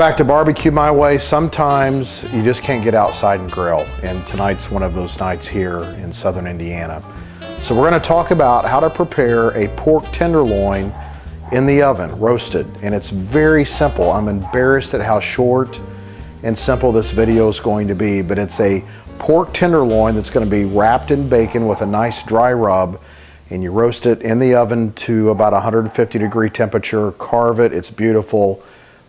back to Barbecue My Way. Sometimes you just can't get outside and grill, and tonight's one of those nights here in southern Indiana. So we're going to talk about how to prepare a pork tenderloin in the oven, roasted, and it's very simple. I'm embarrassed at how short and simple this video is going to be, but it's a pork tenderloin that's going to be wrapped in bacon with a nice dry rub, and you roast it in the oven to about 150-degree temperature. Carve it, it's beautiful.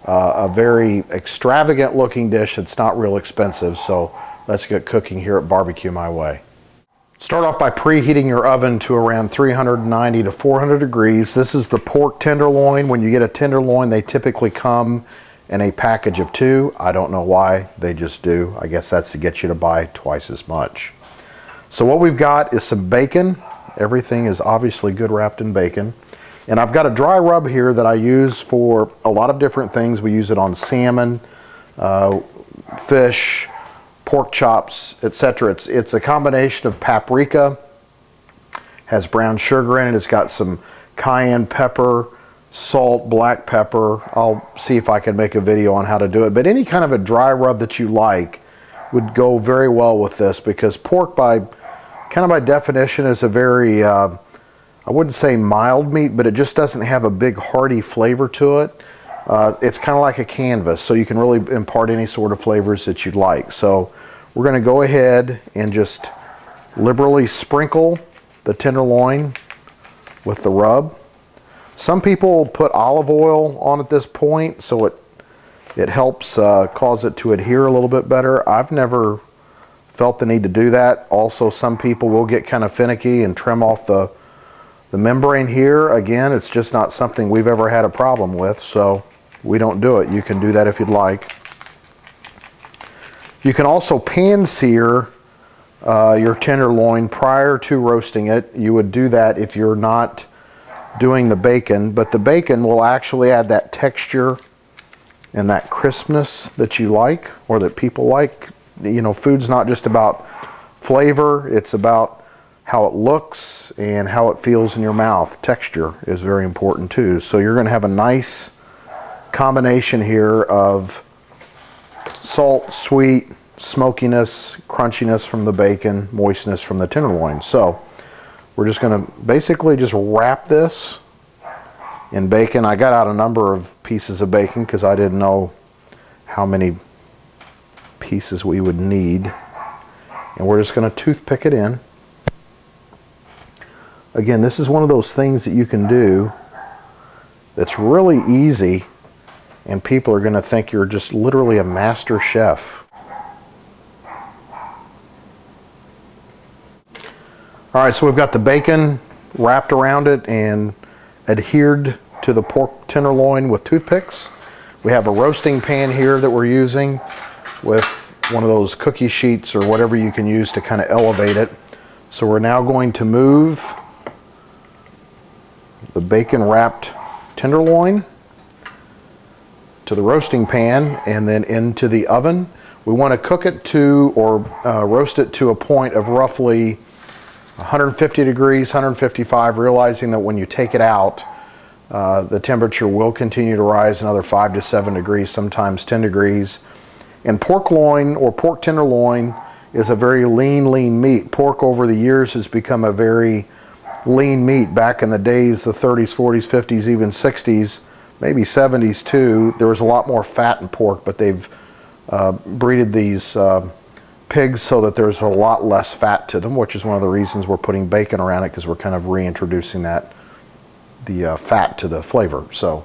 A very extravagant looking dish. It's not real expensive, so let's get cooking here at Barbecue My Way. Start off by preheating your oven to around 390 to 400 degrees. This is the pork tenderloin. When you get a tenderloin, they typically come in a package of 2. I don't know why, they just do. I guess that's to get you to buy twice as much. So what we've got is some bacon. Everything is obviously good wrapped in bacon. And I've got a dry rub here that I use for a lot of different things. We use it on salmon, fish, pork chops, etc. It's a combination of paprika, has brown sugar in it, it's got some cayenne pepper, salt, black pepper. I'll see if I can make a video on how to do it, but any kind of a dry rub that you like would go very well with this, because pork by definition is a very I wouldn't say mild meat, but it just doesn't have a big hearty flavor to it. It's kind of like a canvas, so you can really impart any sort of flavors that you'd like. So we're going to go ahead and just liberally sprinkle the tenderloin with the rub. Some people put olive oil on at this point, so it helps cause it to adhere a little bit better. I've never felt the need to do that. Also, some people will get kind of finicky and trim off the membrane here. Again, it's just not something we've ever had a problem with, so we don't do it. You can do that if you'd like. You can also pan sear your tenderloin prior to roasting it. You would do that if you're not doing the bacon, but the bacon will actually add that texture and that crispness that you like, or that people like. You know, food's not just about flavor, it's about how it looks and how it feels in your mouth. Texture is very important too. So you're going to have a nice combination here of salt, sweet, smokiness, crunchiness from the bacon, moistness from the tenderloin. So we're just going to basically just wrap this in bacon. I got out a number of pieces of bacon because I didn't know how many pieces we would need. And we're just going to toothpick it in. Again, this is one of those things that you can do that's really easy, and people are going to think you're just literally a master chef. All right, so we've got the bacon wrapped around it and adhered to the pork tenderloin with toothpicks. We have a roasting pan here that we're using with one of those cookie sheets or whatever you can use to kind of elevate it. So we're now going to move the bacon wrapped tenderloin to the roasting pan and then into the oven. We want to cook it to, or roast it to a point of roughly 150 degrees, 155, realizing that when you take it out, the temperature will continue to rise another 5 to 7 degrees, sometimes 10 degrees. And pork loin or pork tenderloin is a very lean meat. Pork over the years has become a very lean meat. Back in the days, the 30s, 40s, 50s, even 60s, maybe 70s too, there was a lot more fat in pork, but they've breeded these pigs so that there's a lot less fat to them, which is one of the reasons we're putting bacon around it, because we're kind of reintroducing the fat to the flavor. So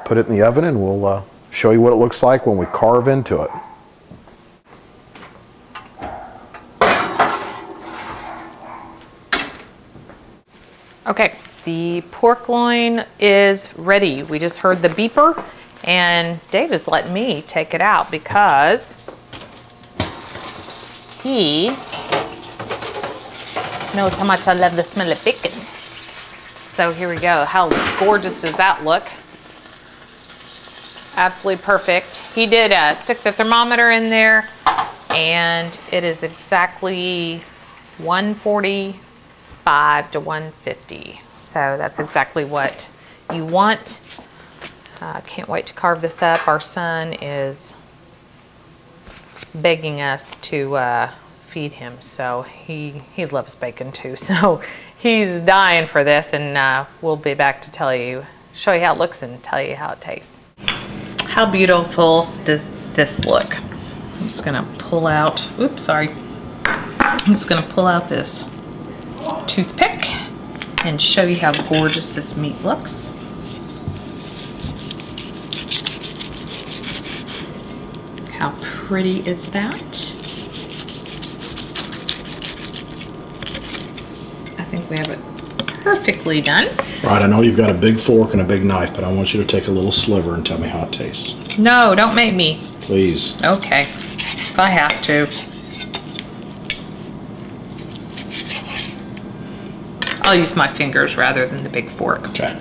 put it in the oven and we'll show you what it looks like when we carve into it. Okay, the pork loin is ready. We just heard the beeper, and Dave is letting me take it out because he knows how much I love the smell of bacon. So here we go. How gorgeous does that look? Absolutely perfect. He did stick the thermometer in there, and it is exactly 145 to 150. So that's exactly what you want. Can't wait to carve this up. Our son is begging us to feed him, so he loves bacon too. So he's dying for this, and we'll be back to show you how it looks and tell you how it tastes. How beautiful does this look? I'm just gonna pull out, oops, sorry. I'm just gonna pull out this toothpick and show you how gorgeous this meat looks. How pretty is that? I think we have it perfectly done. Right, I know you've got a big fork and a big knife, but I want you to take a little sliver and tell me how it tastes. No, don't make me. Please. Okay, if I have to. I'll use my fingers rather than the big fork. Okay.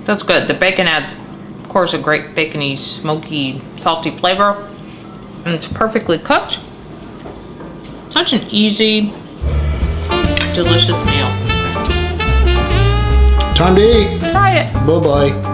That's good. The bacon adds, of course, a great bacony, smoky, salty flavor. And it's perfectly cooked. Such an easy, delicious meal. Time to eat. Try it. Bye-bye.